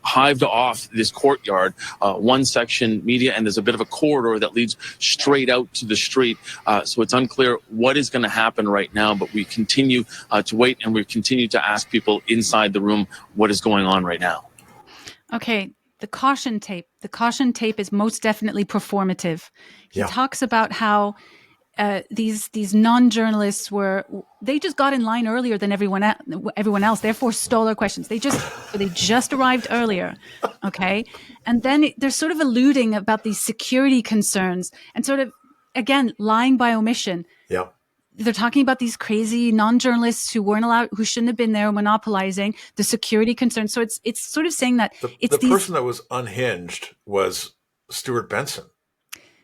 hived off this courtyard, one section media, and there's a bit of a corridor that leads straight out to the street, so it's unclear what is going to happen right now, but we continue to wait, and we continue to ask people inside the room what is going on right now. Okay, the caution tape. The caution tape is most definitely performative. He talks about how these non-journalists they just got in line earlier than everyone else, therefore stole our questions. They just arrived earlier, okay? And then they're sort of alluding about these security concerns and sort of, again, lying by omission. Yeah. they're talking about these crazy non-journalists who weren't allowed, who shouldn't have been there, monopolizing the security concerns. So it's sort of saying that the person that was unhinged was Stuart Benson.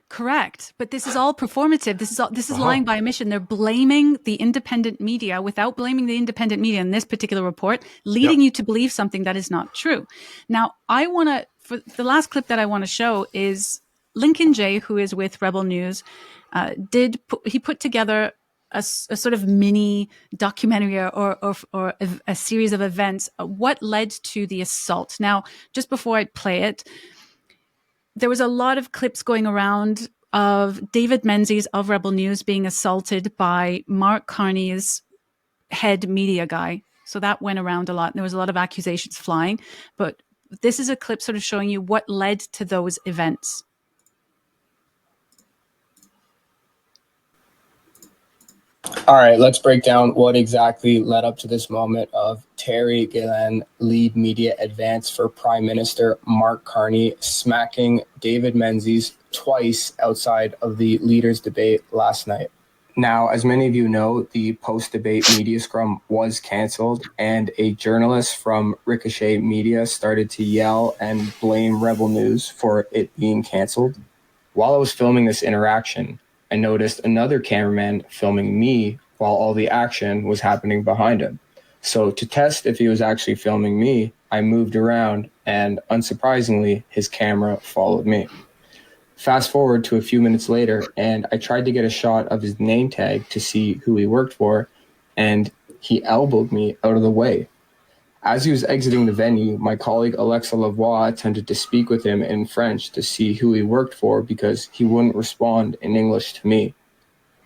Correct. But this is all performative. This is lying by omission. They're blaming the independent media without blaming the independent media in this particular report, leading you to believe something that is not true. Now, for the last clip that I want to show is Lincoln Jay, who is with Rebel News, he put together a sort of mini documentary or a series of events, what led to the assault. Now, just before I play it, there was a lot of clips going around of David Menzies of Rebel News being assaulted by Mark Carney's head media guy. So that went around a lot. There was a lot of accusations flying. But this is a clip sort of showing you what led to those events. All right, let's break down what exactly led up to this moment of Terry Gillen, lead media advance for Prime Minister Mark Carney, smacking David Menzies twice outside of the leaders' debate last night. Now, as many of you know, the post-debate media scrum was canceled, and a journalist from Ricochet Media started to yell and blame Rebel News for it being canceled. While I was filming this interaction, I noticed another cameraman filming me while all the action was happening behind him. So to test if he was actually filming me, I moved around and unsurprisingly, his camera followed me. Fast forward to a few minutes later, and I tried to get a shot of his name tag to see who he worked for, and he elbowed me out of the way. As he was exiting the venue, my colleague Alexa Lavoie attempted to speak with him in French to see who he worked for because he wouldn't respond in English to me.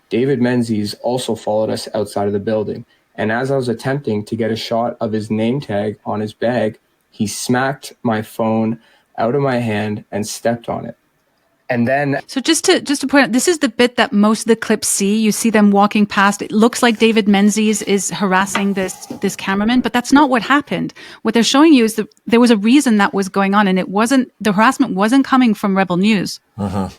David Menzies also followed us outside of the building, and as I was attempting to get a shot of his name tag on his bag, he smacked my phone out of my hand and stepped on it. And then, so just to point out, this is the bit that most of the clips see. You see them walking past. It looks like David Menzies is harassing this cameraman, but that's not what happened. What they're showing you is that there was a reason that was going on, and the harassment wasn't coming from Rebel News. This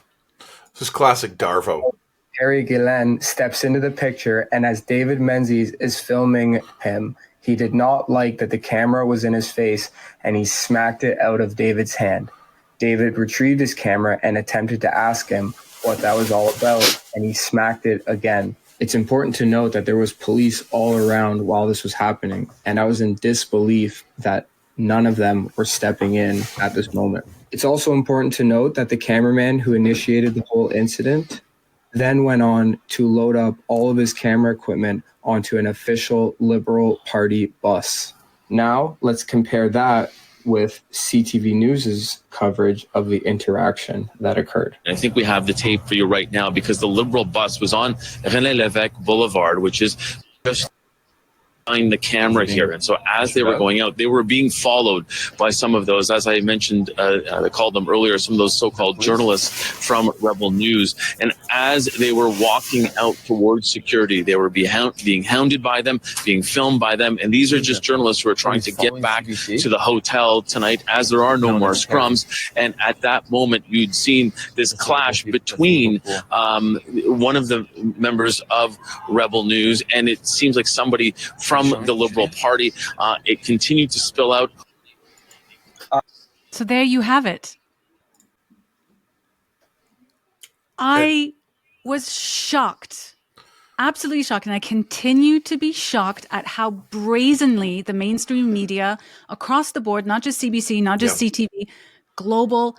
is classic Darvo. Terry Gillen steps into the picture, and as David Menzies is filming him, he did not like that the camera was in his face, and he smacked it out of David's hand. David retrieved his camera and attempted to ask him what that was all about, and he smacked it again. It's important to note that there was police all around while this was happening, and I was in disbelief that none of them were stepping in at this moment. It's also important to note that the cameraman who initiated the whole incident then went on to load up all of his camera equipment onto an official Liberal Party bus. Now, let's compare that with CTV News's coverage of the interaction that occurred. I think we have the tape for you right now because the Liberal bus was on René Lévesque Boulevard, which is just behind the camera here. And so as they were going out, they were being followed by some of those, as I mentioned, I called them earlier, some of those so-called journalists from Rebel News. And as they were walking out towards security, they were being hounded by them, being filmed by them. And these are just journalists who are trying to get back to the hotel tonight as there are no more scrums. And at that moment, you'd seen this clash between one of the members of Rebel News, and it seems like somebody from the Liberal Party. It continued to spill out. So there you have it. I was shocked, absolutely shocked, and I continue to be shocked at how brazenly the mainstream media across the board, not just CBC, not just CTV, global,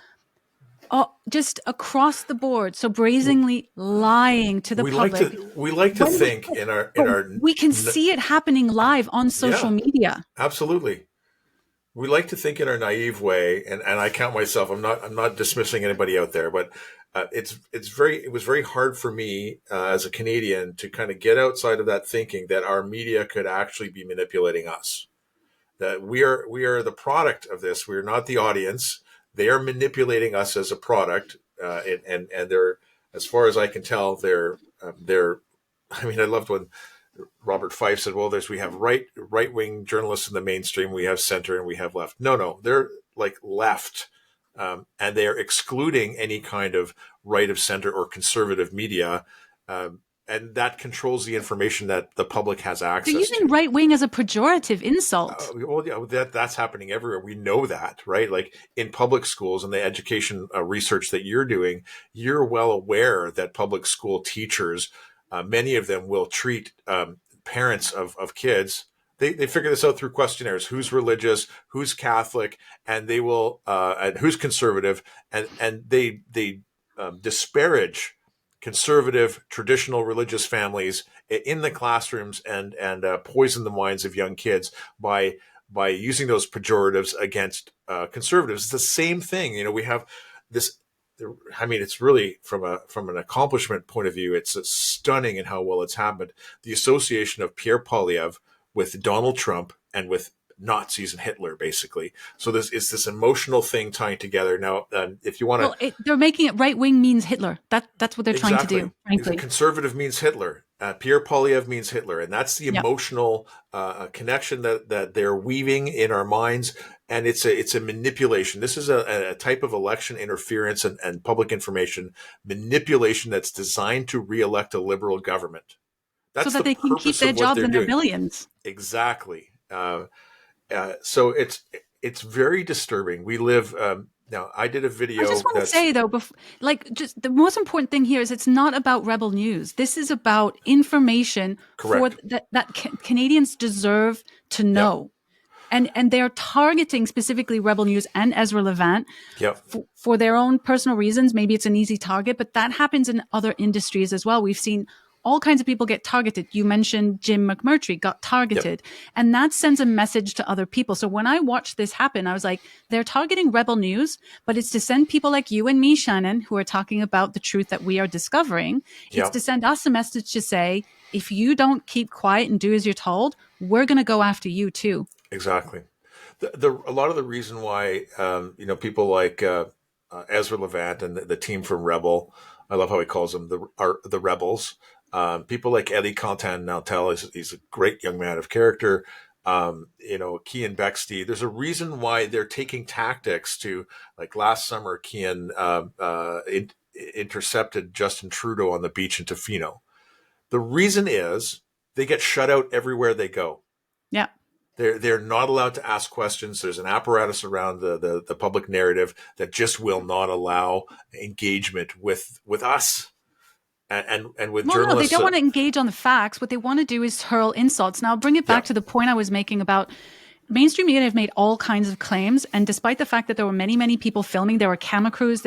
just across the board, so brazenly lying to the public. We like to think in our we can see it happening live on social media. Absolutely. We like to think in our naive way, and I count myself. I'm not dismissing anybody out there, but it was very hard for me as a Canadian to kind of get outside of that thinking that our media could actually be manipulating us. That we are the product of this. We're not the audience. They are manipulating us as a product, and they're, as far as I can tell, they're. I mean, I loved when Robert Fife said, "Well, we have right wing journalists in the mainstream, we have center, and we have left." No, they're like left, and they are excluding any kind of right of center or conservative media. and that controls the information that the public has access They're to. using right wing as a pejorative insult. Well, yeah, that's happening everywhere. We know that, right? Like in public schools and the education research that you're doing, you're well aware that public school teachers, many of them will treat parents of kids. They figure this out through questionnaires: who's religious, who's Catholic, and they will and who's conservative, and they disparage conservative, traditional religious families in the classrooms and poison the minds of young kids by using those pejoratives against conservatives. It's the same thing. You know, we have this. I mean, it's really from an accomplishment point of view, it's stunning in how well it's happened. The association of Pierre Poilievre with Donald Trump and with Nazis and Hitler, basically. So it's this emotional thing tying together. Now, if you want to, they're making it right wing means Hitler. That's what they're trying to do. Frankly, conservative means Hitler. Pierre Poilievre means Hitler, and that's the emotional connection that they're weaving in our minds. And it's a manipulation. This is a type of election interference and public information manipulation that's designed to reelect a liberal government. That's so that they can keep their jobs and their billions. Exactly. So it's very disturbing. We live now. I did a video. I just want to say though, just the most important thing here is it's not about Rebel News. This is about information that Canadians deserve to know, and they are targeting specifically Rebel News and Ezra Levant for their own personal reasons. Maybe it's an easy target, but that happens in other industries as well. We've seen all kinds of people get targeted. You mentioned Jim McMurtry got targeted, and that sends a message to other people. So when I watched this happen, I was like, they're targeting Rebel News, but it's to send people like you and me, Shannon, who are talking about the truth that we are discovering. It's to send us a message to say, if you don't keep quiet and do as you're told, we're going to go after you too. Exactly. A lot of the reason why, people like Ezra Levant and the team from Rebel, I love how he calls them the Rebels. People like Eddie Content, he's a great young man of character. Cian Bexty, there's a reason why they're taking tactics to, like last summer, Cian intercepted Justin Trudeau on the beach in Tofino. The reason is they get shut out everywhere they go. Yeah. They're not allowed to ask questions. There's an apparatus around the public narrative that just will not allow engagement with us. And with journalists. No, they don't want to engage on the facts. What they want to do is hurl insults. Now, I'll bring it back to the point I was making about mainstream media have made all kinds of claims. And despite the fact that there were many, many people filming, there were camera crews,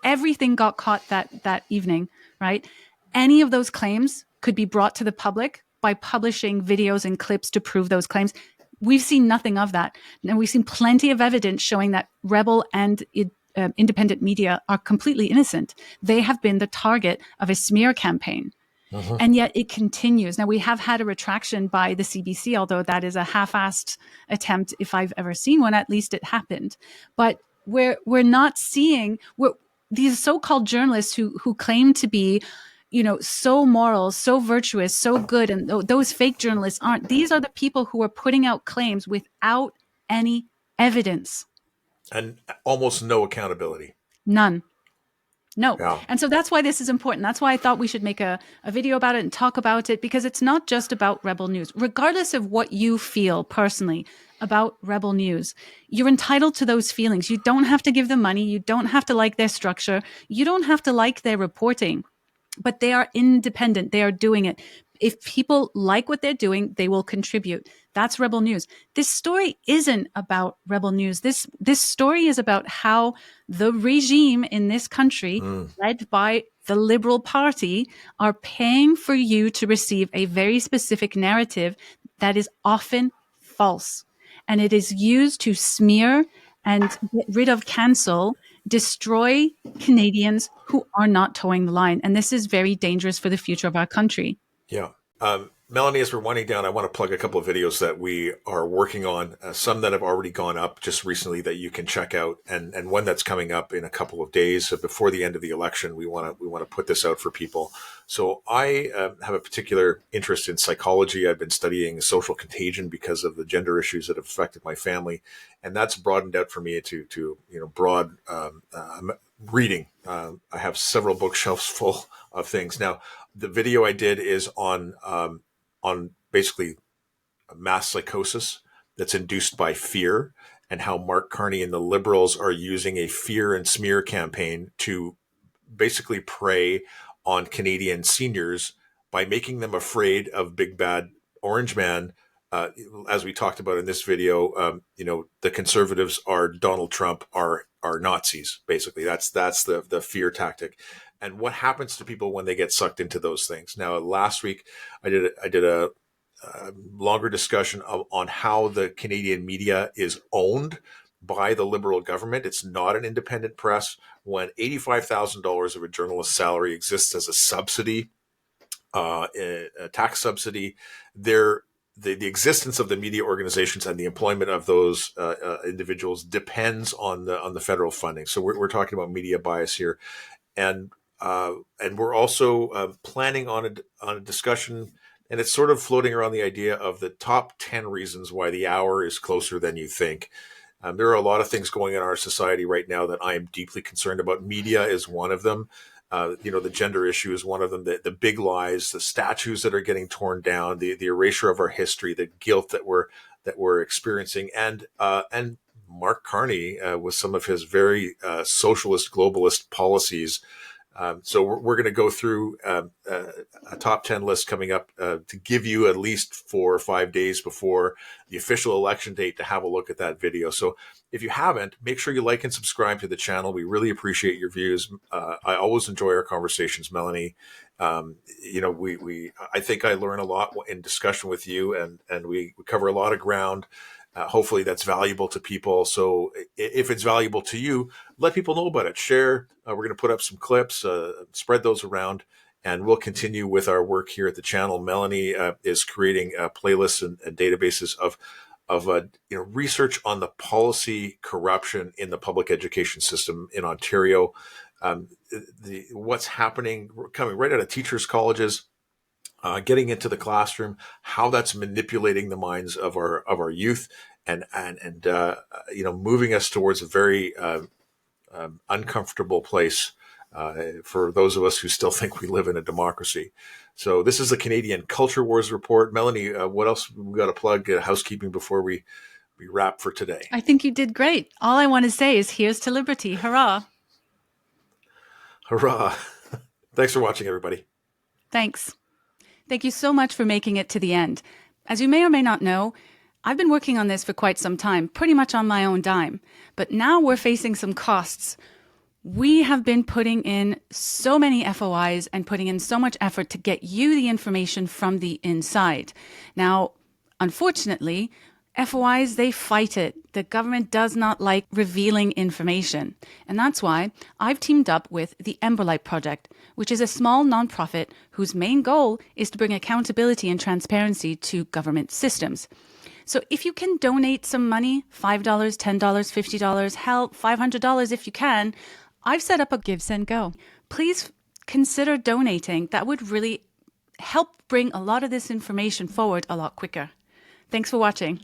everything got caught that evening, right? Any of those claims could be brought to the public by publishing videos and clips to prove those claims. We've seen nothing of that. And we've seen plenty of evidence showing that Rebel and independent media are completely innocent. They have been the target of a smear campaign. And yet it continues. Now, we have had a retraction by the CBC, although that is a half-assed attempt. If I've ever seen one, at least it happened. But we're not seeing these so-called journalists who claim to be, so moral, so virtuous, so good, and those fake journalists aren't. These are the people who are putting out claims without any evidence. And almost no accountability. None. No. Yeah. And so that's why this is important. That's why I thought we should make a video about it and talk about it, because it's not just about Rebel News. Regardless of what you feel personally about Rebel News, you're entitled to those feelings. You don't have to give them money. You don't have to like their structure. You don't have to like their reporting. But they are independent. They are doing it. If people like what they're doing, they will contribute. That's Rebel News. This story isn't about Rebel News. This story is about how the regime in this country, led by the Liberal Party, are paying for you to receive a very specific narrative that is often false. And it is used to smear and get rid of, cancel, destroy Canadians who are not towing the line. And this is very dangerous for the future of our country. Yeah. Melanie, as we're winding down, I want to plug a couple of videos that we are working on, some that have already gone up just recently that you can check out, and one that's coming up in a couple of days. So before the end of the election, we want to put this out for people. So I have a particular interest in psychology. I've been studying social contagion because of the gender issues that have affected my family, and that's broadened out for me to broad reading. I have several bookshelves full of things. Now, the video I did is on basically mass psychosis that's induced by fear, and how Mark Carney and the Liberals are using a fear and smear campaign to basically prey on Canadian seniors by making them afraid of big bad orange man. As we talked about in this video, the Conservatives are Donald Trump, are Nazis. Basically, that's the fear tactic. And what happens to people when they get sucked into those things? Now, last week I did a longer discussion on how the Canadian media is owned by the Liberal government. It's not an independent press. When $85,000 of a journalist's salary exists as a subsidy, a tax subsidy, the existence of the media organizations and the employment of those individuals depends on the federal funding. So we're talking about media bias here, and we're also planning on a discussion. And it's sort of floating around the idea of the top 10 reasons why the hour is closer than you think. There are a lot of things going on in our society right now that I am deeply concerned about. Media is one of them. The gender issue is one of them. The big lies, the statues that are getting torn down, the erasure of our history, the guilt that we're experiencing, and Mark Carney with some of his very socialist globalist policies. So we're going to go through a top 10 list coming up to give you at least 4 or 5 days before the official election date to have a look at that video. So if you haven't, make sure you like and subscribe to the channel. We really appreciate your views. I always enjoy our conversations, Melanie. I think I learn a lot in discussion with you, and we cover a lot of ground. Hopefully that's valuable to people. So if it's valuable to you, let people know about it. Share. We're going to put up some clips, spread those around, and we'll continue with our work here at the channel. Melanie is creating playlists and databases of research on the policy corruption in the public education system in Ontario. What's happening, coming right out of teachers' colleges, getting into the classroom, how that's manipulating the minds of our youth, and moving us towards a very uncomfortable place for those of us who still think we live in a democracy. So this is the Canadian Culture Wars Report. Melanie, what else we got to plug? Housekeeping before we wrap for today. I think you did great. All I want to say is here's to liberty. Hurrah. Hurrah. Thanks for watching, everybody. Thanks. Thank you so much for making it to the end. As you may or may not know, I've been working on this for quite some time, pretty much on my own dime. But now we're facing some costs. We have been putting in so many FOIs and putting in so much effort to get you the information from the inside. Now, unfortunately, FOIs, they fight it. The government does not like revealing information. And that's why I've teamed up with the Emberlight Project, which is a small nonprofit whose main goal is to bring accountability and transparency to government systems. So if you can donate some money, $5, $10, $50, hell, $500 if you can, I've set up a Give, Send, Go. Please consider donating. That would really help bring a lot of this information forward a lot quicker. Thanks for watching.